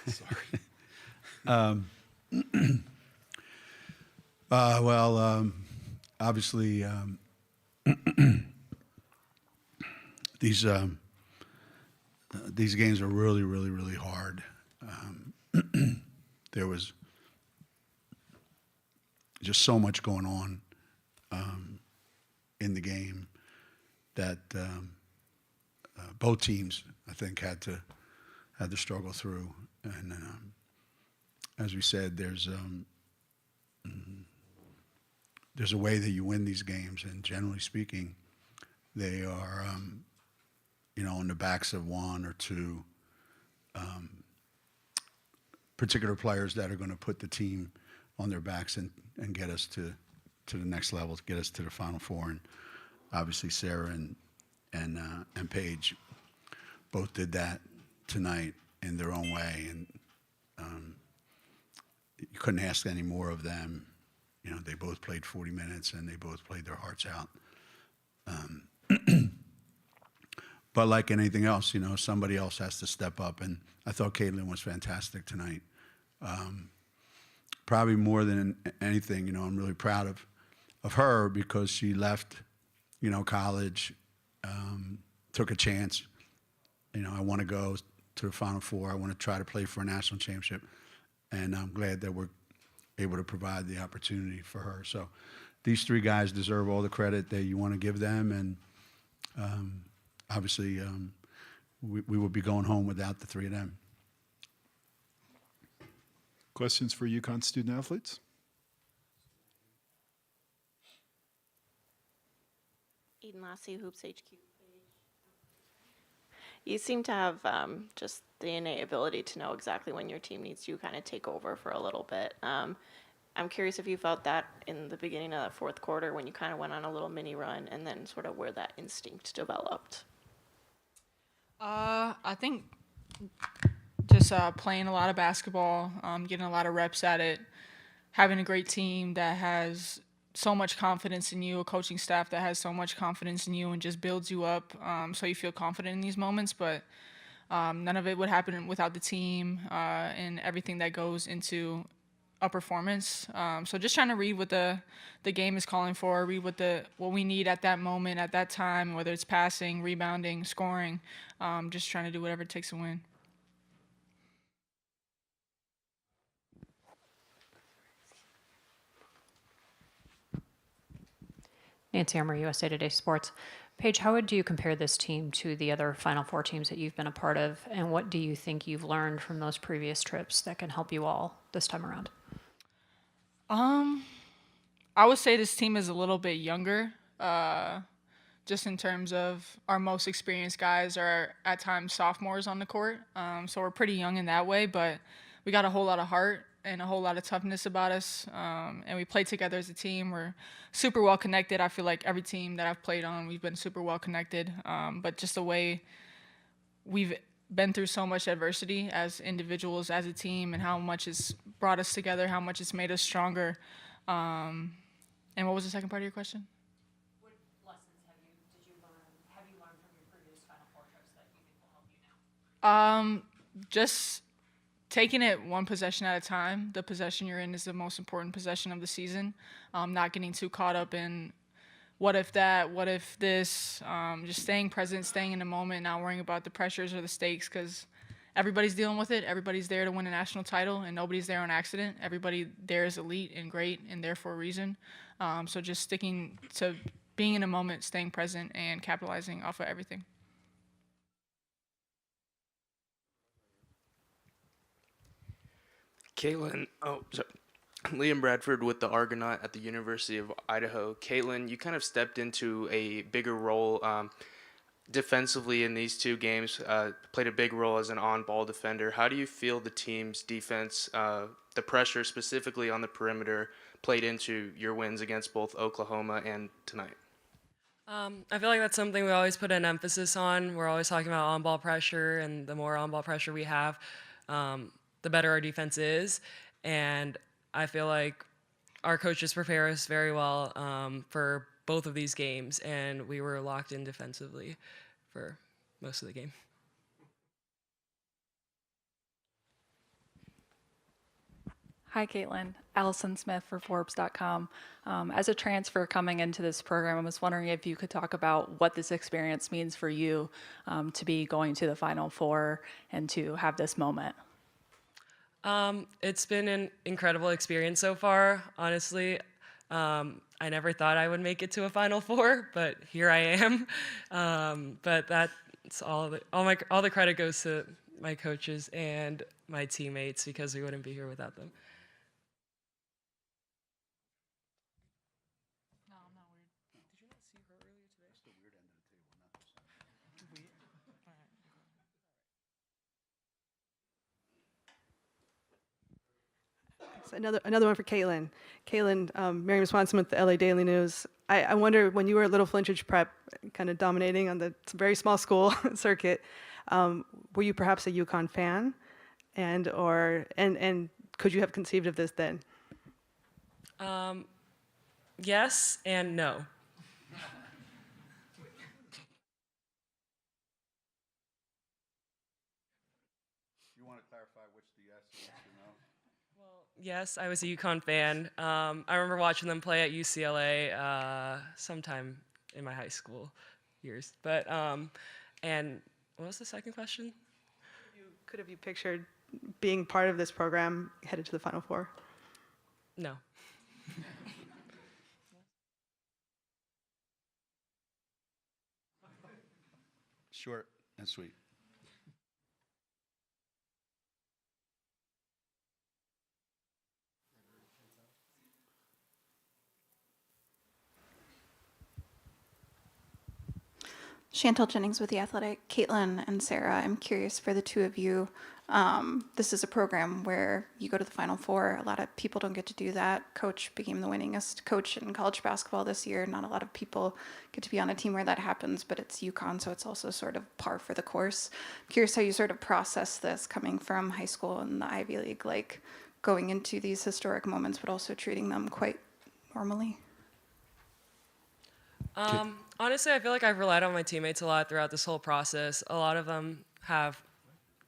Sorry. Obviously, these games are really, really, really hard. There was just so much going on in the game that both teams, I think, had to struggle through. And as we said, there's a way that you win these games, and generally speaking, they are, on the backs of one or two particular players that are going to put the team on their backs and get us to the next level, to get us to the Final Four. And obviously, Sarah and Paige both did that tonight in their own way, and you couldn't ask any more of them. They both played 40 minutes, and they both played their hearts out. But like anything else, somebody else has to step up, and I thought Caitlin was fantastic tonight. Probably more than anything, I'm really proud of her because she left, college, took a chance. I want to go to the Final Four. I want to try to play for a national championship, and I'm glad that we're able to provide the opportunity for her. So these three guys deserve all the credit that you want to give them, and obviously we will be going home without the three of them. Questions for UConn student athletes? Eden Lassie, Hoops HQ. You seem to have just the innate ability to know exactly when your team needs to kind of take over for a little bit. I'm curious if you felt that in the beginning of the fourth quarter when you kind of went on a little mini run, and then sort of where that instinct developed. I think just playing a lot of basketball, getting a lot of reps at it, having a great team that has so much confidence in you, a coaching staff that has so much confidence in you and just builds you up so you feel confident in these moments. But none of it would happen without the team and everything that goes into a performance. So just trying to read what the game is calling for, read what we need at that moment, at that time, whether it's passing, rebounding, scoring, just trying to do whatever it takes to win. Nancy Armour, USA Today Sports. Paige, how would you compare this team to the other Final Four teams that you've been a part of, and what do you think you've learned from those previous trips that can help you all this time around? I would say this team is a little bit younger, just in terms of our most experienced guys are at times sophomores on the court, so we're pretty young in that way, but we got a whole lot of heart and a whole lot of toughness about us, and we play together as a team. We're super well connected. I feel like every team that I've played on, we've been super well connected, but just the way we've been through so much adversity as individuals, as a team, and how much it's brought us together, how much it's made us stronger. And what was the second part of your question? What lessons have you learned from your previous Final Four trips that you think will help you now? Just taking it one possession at a time. The possession you're in is the most important possession of the season. Not getting too caught up in what if that, what if this, just staying present, staying in the moment, not worrying about the pressures or the stakes, because everybody's dealing with it. Everybody's there to win a national title, and nobody's there on accident. Everybody there is elite and great and there for a reason. So just sticking to being in a moment, staying present, and capitalizing off of everything. Caitlin, Liam Bradford with the Argonaut at the University of Idaho. Caitlin, you kind of stepped into a bigger role defensively in these two games, played a big role as an on-ball defender. How do you feel the team's defense, the pressure specifically on the perimeter, played into your wins against both Oklahoma and tonight? I feel like that's something we always put an emphasis on. We're always talking about on-ball pressure, and the more on-ball pressure we have, the better our defense is. And I feel like our coaches prepare us very well for both of these games, and we were locked in defensively for most of the game. Hi, Caitlin. Allison Smith for Forbes.com. As a transfer coming into this program, I was wondering if you could talk about what this experience means for you to be going to the Final Four and to have this moment. It's been an incredible experience so far, honestly. I never thought I would make it to a Final Four, but here I am. But that's all the credit goes to my coaches and my teammates because we wouldn't be here without them. So another one for Caitlin. Caitlin, Miriam Swanson with the LA Daily News. I wonder, when you were at Little Flintridge Prep, kind of dominating on the very small school circuit, were you perhaps a UConn fan, and could you have conceived of this then? Yes and no. You want to clarify which the yes and which the no? Yes, I was a UConn fan. I remember watching them play at UCLA sometime in my high school years. But and what was the second question? Could have you pictured being part of this program headed to the Final Four? No. Short and sweet. Chantel Jennings with The Athletic. Caitlin and Sarah, I'm curious for the two of you. This is a program where you go to the Final Four. A lot of people don't get to do that. Coach became the winningest coach in college basketball this year. Not a lot of people get to be on a team where that happens, but it's UConn, so it's also sort of par for the course. I'm curious how you sort of process this coming from high school and the Ivy League, like going into these historic moments, but also treating them quite normally. Honestly, I feel like I've relied on my teammates a lot throughout this whole process. A lot of them have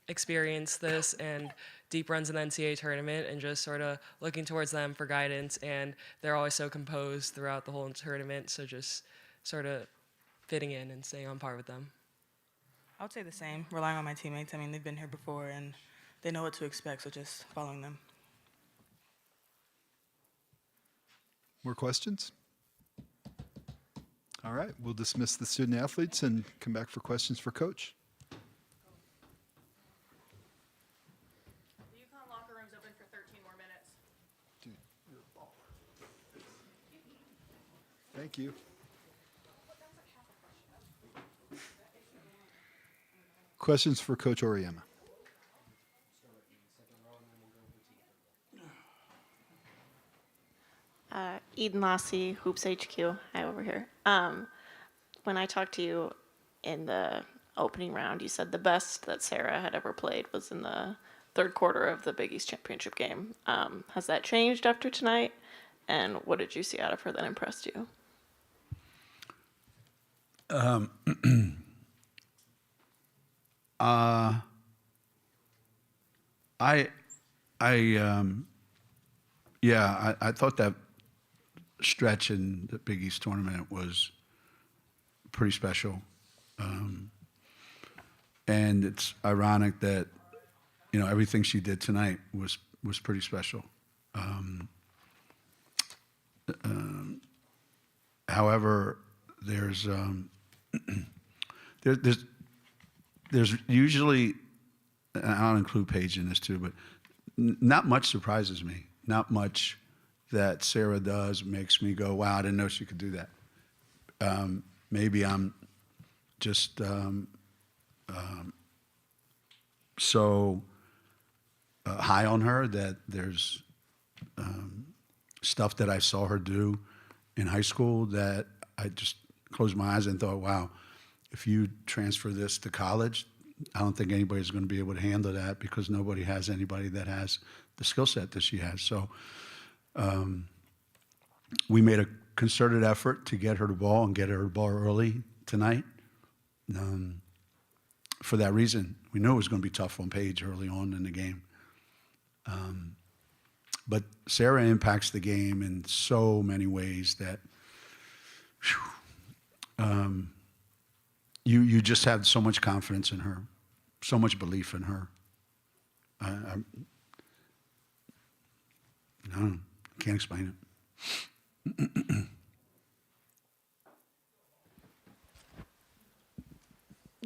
experienced this and deep runs in the NCAA tournament and just sort of looking towards them for guidance. And they're always so composed throughout the whole tournament. So just sort of fitting in and staying on par with them. I would say the same, relying on my teammates. I mean, they've been here before and they know what to expect, so just following them. More questions? All right, we'll dismiss the student athletes and come back for questions for Coach. The UConn locker room's open for 13 more minutes. Dude, you're a baller. Thank you. Questions for Coach Auriemma? Eden Lassie, Hoops HQ. Hi, over here. When I talked to you in the opening round, you said the best that Sarah had ever played was in the third quarter of the Big East championship game. Has that changed after tonight? And what did you see out of her that impressed you? I thought that stretch in the Big East tournament was pretty special. And it's ironic that, everything she did tonight was pretty special. However, there's usually, and I'll include Paige in this too, but not much surprises me. Not much that Sarah does makes me go, wow, I didn't know she could do that. Maybe I'm just so high on her that there's stuff that I saw her do in high school that I just closed my eyes and thought, wow, if you transfer this to college, I don't think anybody's going to be able to handle that because nobody has anybody that has the skill set that she has. So we made a concerted effort to get her the ball and get her the ball early tonight. For that reason, we knew it was going to be tough on Paige early on in the game. But Sarah impacts the game in so many ways that you just have so much confidence in her, so much belief in her. I don't know. Can't explain it.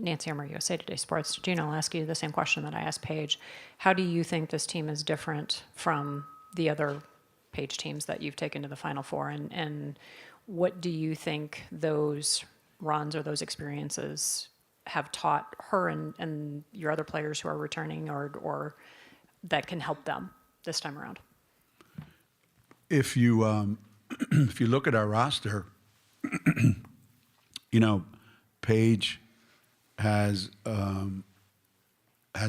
Nancy Emmer, USA Today Sports. Gino, I'll ask you the same question that I asked Paige. How do you think this team is different from the other Paige teams that you've taken to the Final Four? And what do you think those runs or those experiences have taught her and your other players who are returning or that can help them this time around? If you if you look at our roster, you know, Paige has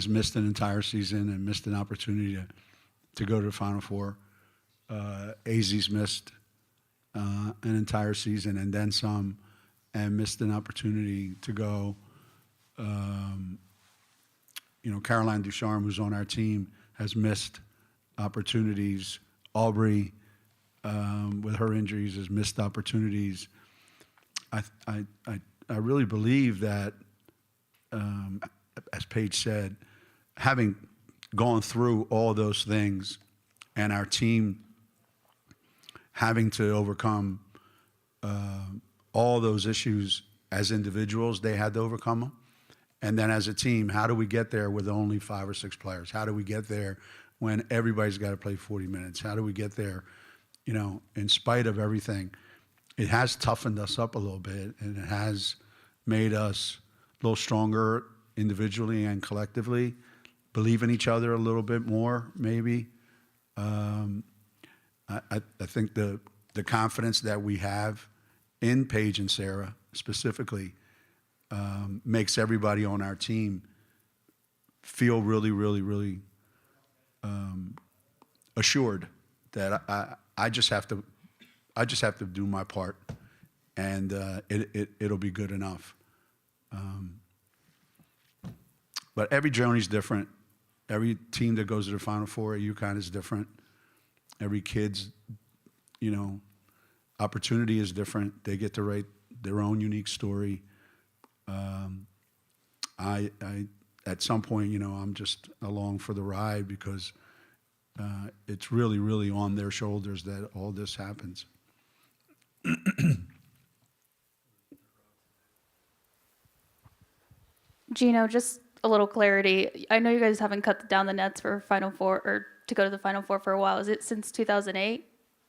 missed an entire season and missed an opportunity to go to the Final Four. AZ's missed an entire season and then some, and missed an opportunity to go. You know, Caroline Ducharme, who's on our team, has missed opportunities. Aubrey, with her injuries, has missed opportunities. I really believe that, as Paige said, having gone through all those things and our team having to overcome all those issues as individuals, they had to overcome them. And then as a team, how do we get there with only 5 or 6 players? How do we get there when everybody's got to play 40 minutes? How do we get there, you know, in spite of everything? It has toughened us up a little bit, and it has made us a little stronger individually and collectively, believe in each other a little bit more, maybe. I think the confidence that we have in Paige and Sarah specifically makes everybody on our team feel really, really, really assured that I just have to do my part, and it'll be good enough. But every journey is different. Every team that goes to the Final Four at UConn is different. Every kid's, you know, opportunity is different. They get to write their own unique story. I at some point, you know, I'm just along for the ride because it's really, really on their shoulders that all this happens. Gino, just a little clarity. I know you guys haven't cut down the nets for Final Four or to go to the Final Four for a while. Is it since 2008?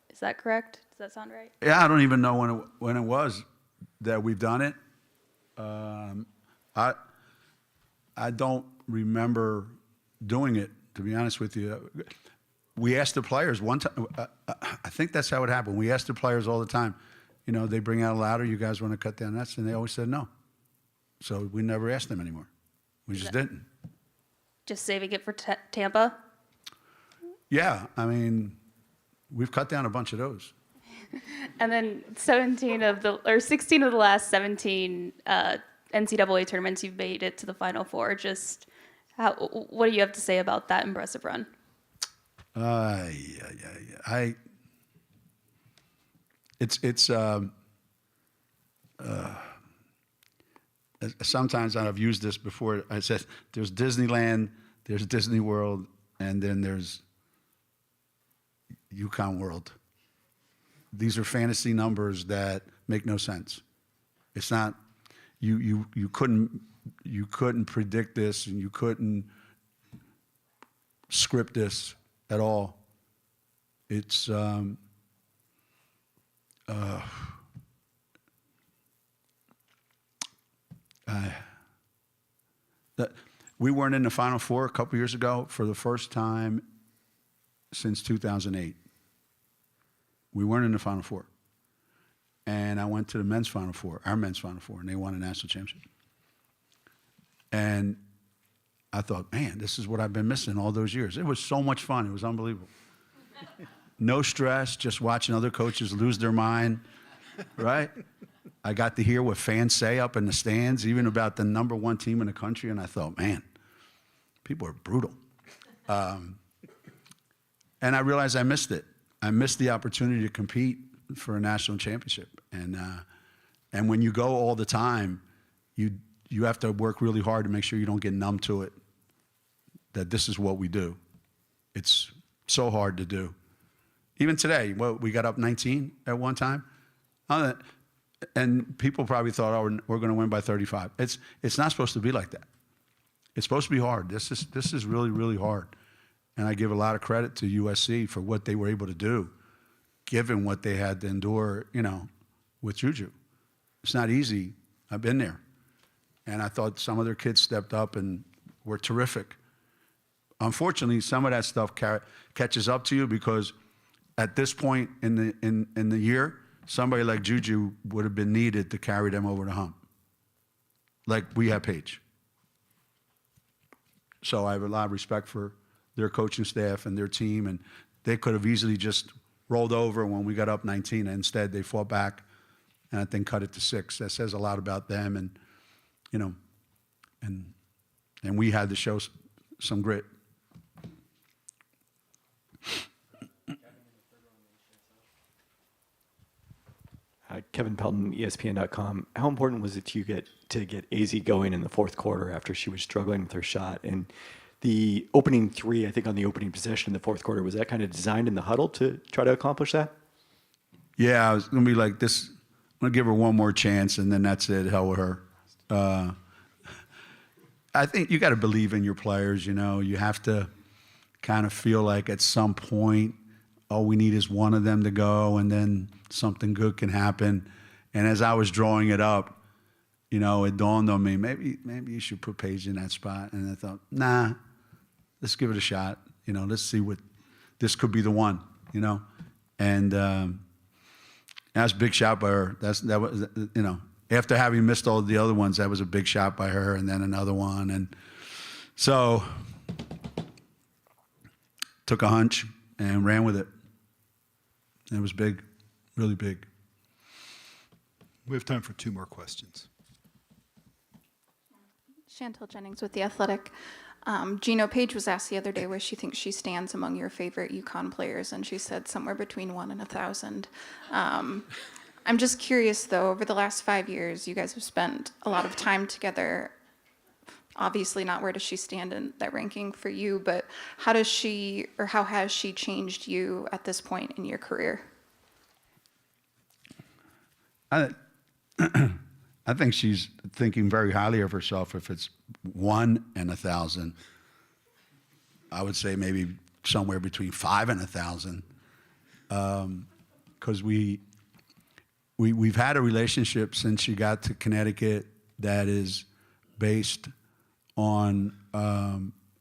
Is that correct? Does that sound right? Yeah, I don't even know when it was that we've done it. I don't remember doing it, to be honest with you. We asked the players one time. I think that's how it happened. We asked the players all the time. You know, they bring out a ladder. You guys want to cut down nets? And they always said no. So we never asked them anymore. We just didn't. Just saving it for Tampa? Yeah, I mean, we've cut down a bunch of those. And then 16 of the last 17 NCAA tournaments, you've made it to the Final Four. Just what do you have to say about that impressive run? Sometimes I've used this before. I said there's Disneyland, there's Disney World, and then there's UConn World. These are fantasy numbers that make no sense. It's not you couldn't predict this, and you couldn't script this at all. It's we weren't in the Final Four a couple years ago for the first time since 2008. We weren't in the Final Four. And I went to the men's Final Four, our men's Final Four, and they won a national championship. And I thought, man, this is what I've been missing all those years. It was so much fun. It was unbelievable. No stress, just watching other coaches lose their mind, right? I got to hear what fans say up in the stands, even about the #1 team in the country, and I thought, man, people are brutal. And I realized I missed it. I missed the opportunity to compete for a national championship. And when you go all the time, you have to work really hard to make sure you don't get numb to it, that this is what we do. It's so hard to do. Even today, we got up 19 at one time. And people probably thought, oh, we're going to win by 35. It's not supposed to be like that. It's supposed to be hard. This is really, really hard. And I give a lot of credit to USC for what they were able to do, given what they had to endure, with Juju. It's not easy. I've been there. And I thought some of their kids stepped up and were terrific. Unfortunately, some of that stuff catches up to you because at this point in the year, somebody like Juju would have been needed to carry them over the hump, like we have Paige. So I have a lot of respect for their coaching staff and their team, and they could have easily just rolled over when we got up 19, and instead they fought back, and I think cut it to 6. That says a lot about them, and and we had to show some grit. Kevin Pelton, ESPN.com. How important was it to you to get AZ going in the fourth quarter after she was struggling with her shot? And the opening 3, I think on the opening possession in the fourth quarter, was that kind of designed in the huddle to try to accomplish that? Yeah, I was going to be like this. I'm going to give her one more chance, and then that's it. Hell with her. I think you got to believe in your players. You have to kind of feel like at some point, all we need is one of them to go, and then something good can happen. And as I was drawing it up, it dawned on me, maybe you should put Paige in that spot. And I thought, nah, let's give it a shot. Let's see what this could be the one. And that's a big shot by her. That was after having missed all the other ones, that was a big shot by her, and then another one. And so took a hunch and ran with it. And it was big, really big. We have time for 2 more questions. Chantel Jennings with The Athletic. Gino, Paige was asked the other day where she thinks she stands among your favorite UConn players, and she said somewhere between 1 and 1,000. I'm just curious, though, over the last 5 years, you guys have spent a lot of time together. Obviously not where does she stand in that ranking for you, but how has she changed you at this point in your career? I think she's thinking very highly of herself. If it's 1 and 1,000, I would say maybe somewhere between 5 and 1,000, because we've had a relationship since she got to Connecticut that is based on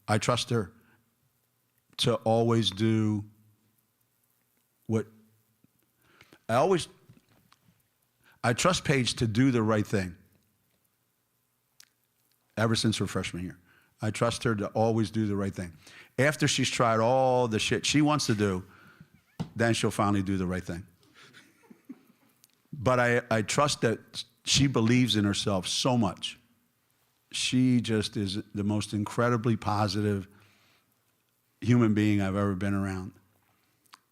I trust her to always do what I trust Paige to do the right thing ever since her freshman year. I trust her to always do the right thing. After she's tried all the shit she wants to do, then she'll finally do the right thing. But I trust that she believes in herself so much. She just is the most incredibly positive human being I've ever been around.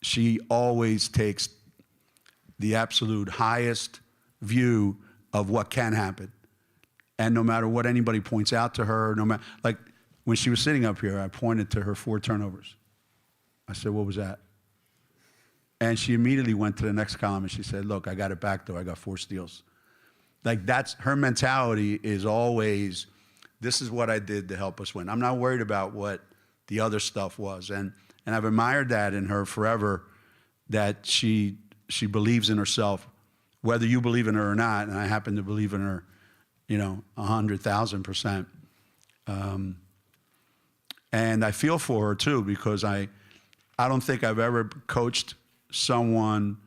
She always takes the absolute highest view of what can happen. And no matter what anybody points out to her, like when she was sitting up here, I pointed to her 4 turnovers. I said, what was that? And she immediately went to the next column and she said, look, I got it back though. I got 4 steals. Like that's her mentality is always, this is what I did to help us win. I'm not worried about what the other stuff was. And I've admired that in her forever, that she believes in herself, whether you believe in her or not. And I happen to believe in her, 100,000%. And I feel for her too, because I don't think I've ever coached someone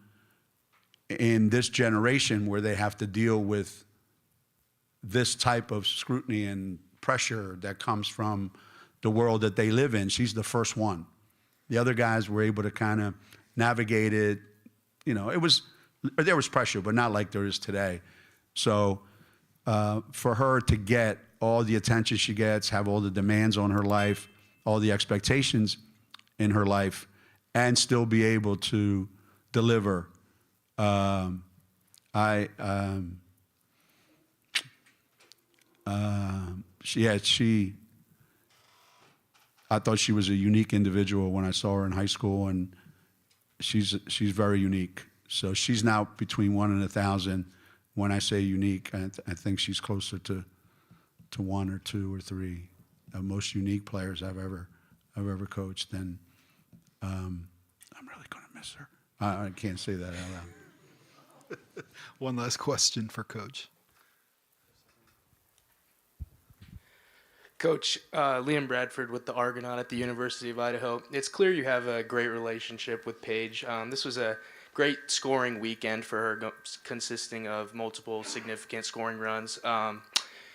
in this generation where they have to deal with this type of scrutiny and pressure that comes from the world that they live in. She's the first one. The other guys were able to kind of navigate it. There was pressure, but not like there is today. So for her to get all the attention she gets, have all the demands on her life, all the expectations in her life, and still be able to deliver. I thought she was a unique individual when I saw her in high school, and she's very unique. So she's now between 1 and 1,000. When I say unique, I think she's closer to 1 or 2 or 3 most unique players I've ever coached. And I'm really going to miss her. I can't say that out loud. One last question for Coach. Coach, Liam Bradford with the Argonaut at the University of Idaho. It's clear you have a great relationship with Paige. This was a great scoring weekend for her, consisting of multiple significant scoring runs.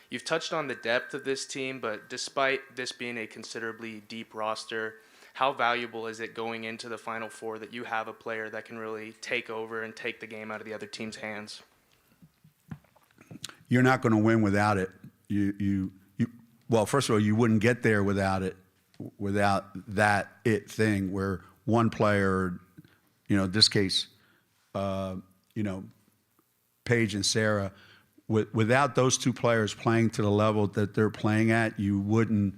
You've touched on the depth of this team, but despite this being a considerably deep roster, how valuable is it going into the Final Four that you have a player that can really take over and take the game out of the other team's hands? You're not going to win without it. Well, first of all, you wouldn't get there without it, without that thing where one player, in this case, Paige and Sarah, without those two players playing to the level that they're playing at, you wouldn't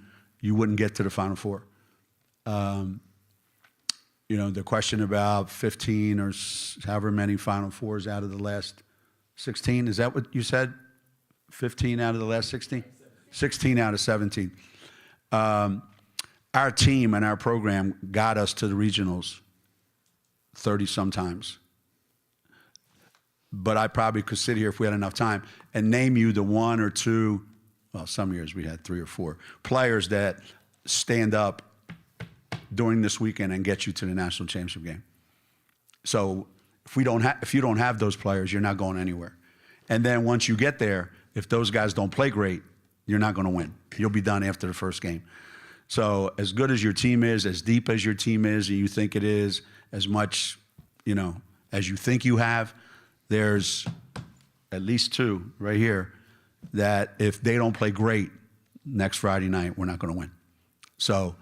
get to the Final Four. The question about 15 or however many Final Fours out of the last 16, is that what you said? 15 out of the last 16? 16 out of 17. Our team and our program got us to the regionals 30 sometimes. But I probably could sit here if we had enough time and name you the 1 or 2, well, some years we had 3 or 4 players that stand up during this weekend and get you to the national championship game. So if you don't have those players, you're not going anywhere. And then once you get there, if those guys don't play great, you're not going to win. You'll be done after the first game. So as good as your team is, as deep as your team is, and you think it is, as much, as you think you have, there's at least 2 right here that if they don't play great next Friday night, we're not going to win. So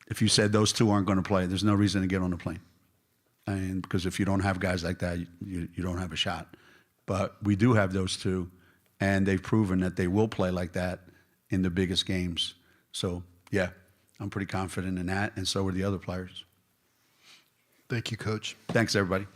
if you said those 2 aren't going to play, there's no reason to get on the plane. And because if you don't have guys like that, you don't have a shot. But we do have those 2. And they've proven that they will play like that in the biggest games. So, yeah, I'm pretty confident in that, and so are the other players. Thank you, Coach. Thanks, everybody.